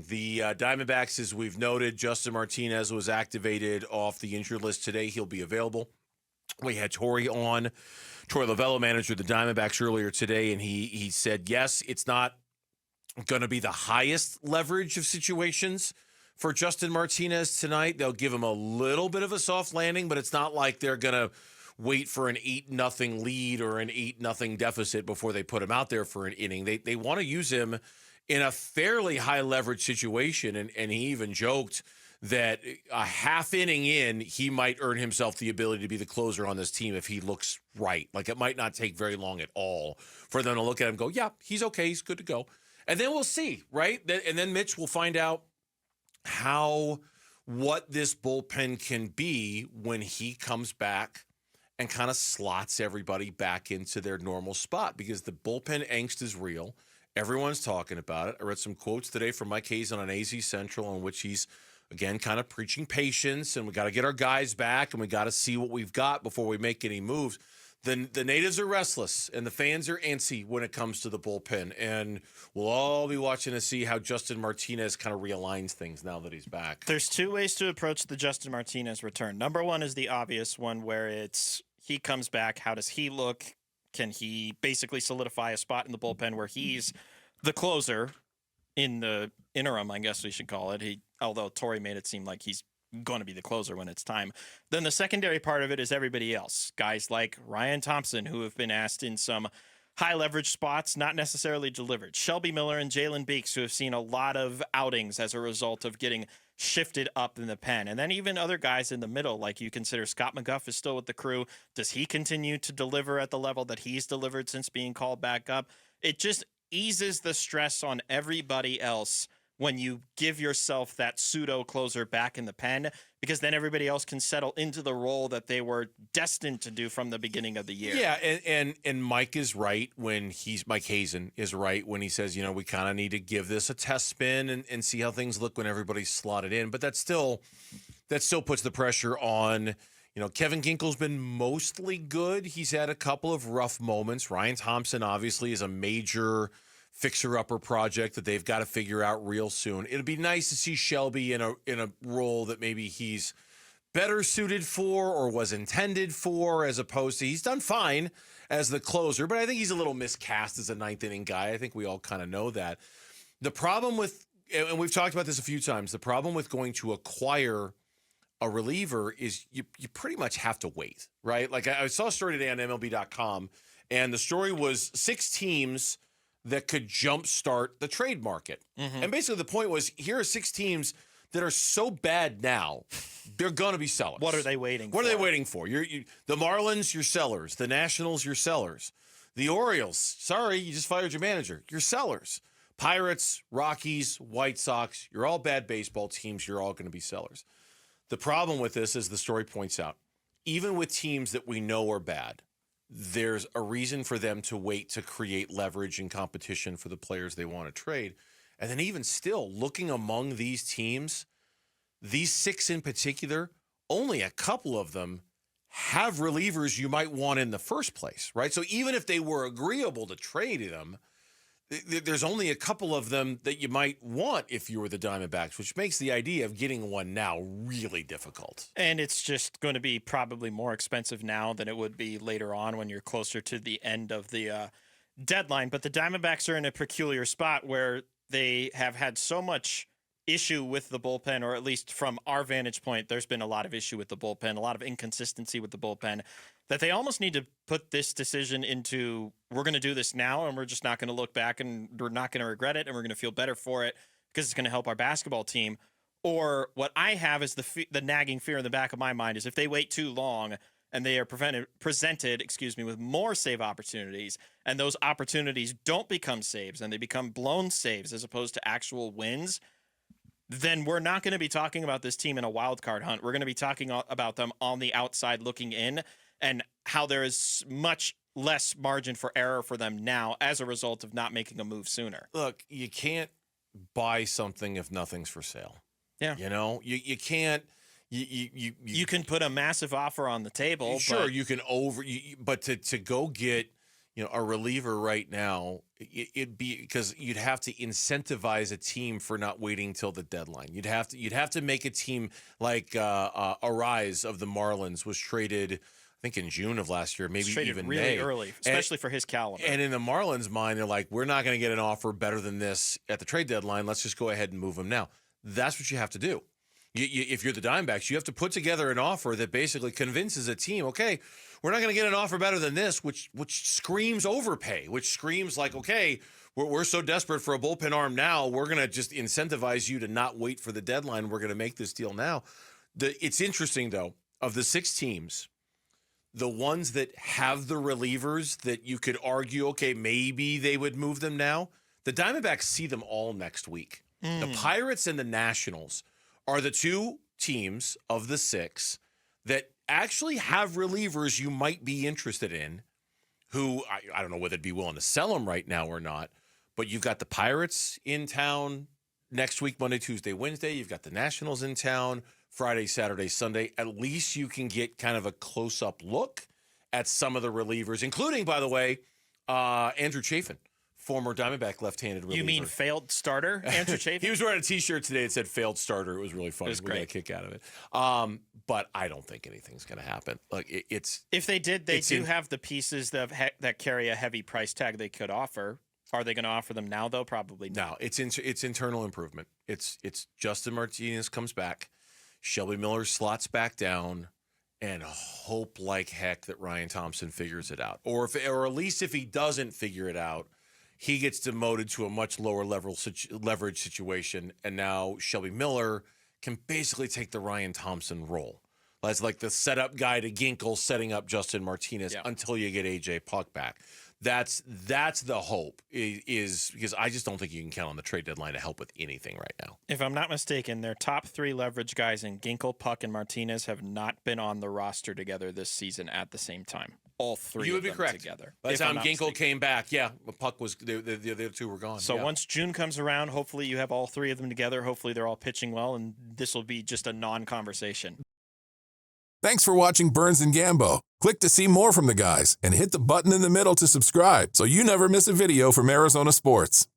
The Diamondbacks, as we've noted, Justin Martinez was activated off the injured list today. He'll be available. We had Torey Lovello, manager of the Diamondbacks, earlier today, and he said, yes, it's not going to be the highest leverage of situations for Justin Martinez tonight. They'll give him a little bit of a soft landing, but it's not like they're going to wait for an 8-0 lead or an 8-0 deficit before they put him out there for an inning. They want to use him in a fairly high leverage situation, and he even joked that a half inning in, he might earn himself the ability to be the closer on this team if he looks right. Like, it might not take very long at all for them to look at him and go, yeah, he's okay, he's good to go. And then we'll see, right? And then Mitch will find out what this bullpen can be when he comes back and kind of slots everybody back into their normal spot, because the bullpen angst is real. Everyone's talking about it. I read some quotes today from Mike Hazen on AZ Central, in which he's, again, kind of preaching patience, and we got to get our guys back, and we got to see what we've got before we make any moves. The natives are restless, and the fans are antsy when it comes to the bullpen, and we'll all be watching to see how Justin Martinez kind of realigns things now that he's back. There's two ways to approach the Justin Martinez return. Number one is the obvious one, where it's he comes back, how does he look? Can he basically solidify a spot in the bullpen where he's the closer in the interim, I guess we should call it. Although Torey made it seem like he's going to be the closer when it's time. Then the secondary part of it is everybody else. Guys like Ryan Thompson, who have been asked in some high leverage spots, not necessarily delivered. Shelby Miller and Jalen Beeks, who have seen a lot of outings as a result of getting shifted up in the pen. And then even other guys in the middle, like you consider Scott McGuff is still with the crew. Does he continue to deliver at the level that he's delivered since being called back up? It just eases the stress on everybody else when you give yourself that pseudo closer back in the pen, because then everybody else can settle into the role that they were destined to do from the beginning of the year. Yeah, and Mike is right when Mike Hazen is right when he says, we kind of need to give this a test spin and see how things look when everybody's slotted in. But that still puts the pressure on. Kevin Ginkel's been mostly good. He's had a couple of rough moments. Ryan Thompson obviously is a major fixer-upper project that they've got to figure out real soon. It'd be nice to see Shelby in a role that maybe he's better suited for or was intended for, as opposed to, he's done fine as the closer, but I think he's a little miscast as a ninth inning guy. I think we all kind of know that. The problem with, and we've talked about this a few times, the problem with going to acquire a reliever is you pretty much have to wait, right? Like, I saw a story today on MLB.com, and the story was 6 teams that could jumpstart the trade market. Mm-hmm. And basically the point was, here are 6 teams that are so bad now, they're going to be sellers. What are they waiting for? What are they waiting for? The Marlins, you're sellers. The Nationals, you're sellers. The Orioles, sorry, you just fired your manager. You're sellers. Pirates, Rockies, White Sox, you're all bad baseball teams. You're all going to be sellers. The problem with this, as the story points out, even with teams that we know are bad, there's a reason for them to wait to create leverage and competition for the players they want to trade. And then even still, looking among these teams, these 6 in particular, only a couple of them have relievers you might want in the first place, right? So even if they were agreeable to trade them, there's only a couple of them that you might want if you were the Diamondbacks, which makes the idea of getting one now really difficult. And it's just going to be probably more expensive now than it would be later on when you're closer to the end of the deadline. But the Diamondbacks are in a peculiar spot where they have had so much issue with the bullpen, or at least from our vantage point, there's been a lot of issue with the bullpen, a lot of inconsistency with the bullpen, that they almost need to put this decision into, we're going to do this now, and we're just not going to look back, and we're not going to regret it, and we're going to feel better for it because it's going to help our basketball team. Or what I have is the nagging fear in the back of my mind is if they wait too long and they are presented with more save opportunities, and those opportunities don't become saves and they become blown saves as opposed to actual wins, then we're not going to be talking about this team in a wild card hunt. We're going to be talking about them on the outside looking in, and how there is much less margin for error for them now as a result of not making a move sooner. Look, you can't buy something if nothing's for sale. Yeah. You can't. You can put a massive offer on the table. Sure, you can but to go get, a reliever right now, it'd be because you'd have to incentivize a team for not waiting till the deadline. You'd have to make a team like Arise of the Marlins was traded, I think in June of last year, maybe even really May. early, especially for his caliber. And in the Marlins' mind, they're like, we're not going to get an offer better than this at the trade deadline. Let's just go ahead and move him now. That's what you have to do. If you're the Diamondbacks, you have to put together an offer that basically convinces a team, okay, we're not going to get an offer better than this, which screams overpay, which screams like, okay, we're so desperate for a bullpen arm now, we're going to just incentivize you to not wait for the deadline. We're going to make this deal now. It's interesting, though, of the 6 teams, the ones that have the relievers that you could argue, okay, maybe they would move them now, the Diamondbacks see them all next week. The Pirates and the Nationals are the 2 teams of the 6 that actually have relievers you might be interested in, who I don't know whether they'd be willing to sell them right now or not, but you've got the Pirates in town next week, Monday, Tuesday, Wednesday. You've got the Nationals in town Friday, Saturday, Sunday. At least you can get kind of a close-up look at some of the relievers, including, by the way, Andrew Chafin, former Diamondback left-handed reliever. You mean failed starter, Andrew Chafin? He was wearing a T-shirt today that said "failed starter." It was really funny. It was We got a great. kick out of it. But I don't think anything's going to happen. Like it's if they did, they do have the pieces that carry a heavy price tag they could offer. Are they going to offer them now, though? Probably not. No, it's internal improvement. It's Justin Martinez comes back, Shelby Miller slots back down, and hope like heck that Ryan Thompson figures it out. Or at least if he doesn't figure it out, he gets demoted to a much lower leverage situation, and now Shelby Miller can basically take the Ryan Thompson role. That's like the setup guy to Ginkel setting up Justin Martinez until you get A.J. Puck back. That's the hope, is because I just don't think you can count on the trade deadline to help with anything right now. If I'm not mistaken, their top 3 leverage guys in Ginkel, Puck, and Martinez have not been on the roster together this season at the same time. All 3 you would of be them correct. Together. By the time Ginkel came back, Puck was the other 2 were gone. So once June comes around, hopefully you have all 3 of them together. Hopefully they're all pitching well, and this will be just a non-conversation. Thanks for watching Burns and Gambo. Click to see more from the guys and hit the button in the middle to subscribe so you never miss a video from Arizona sports.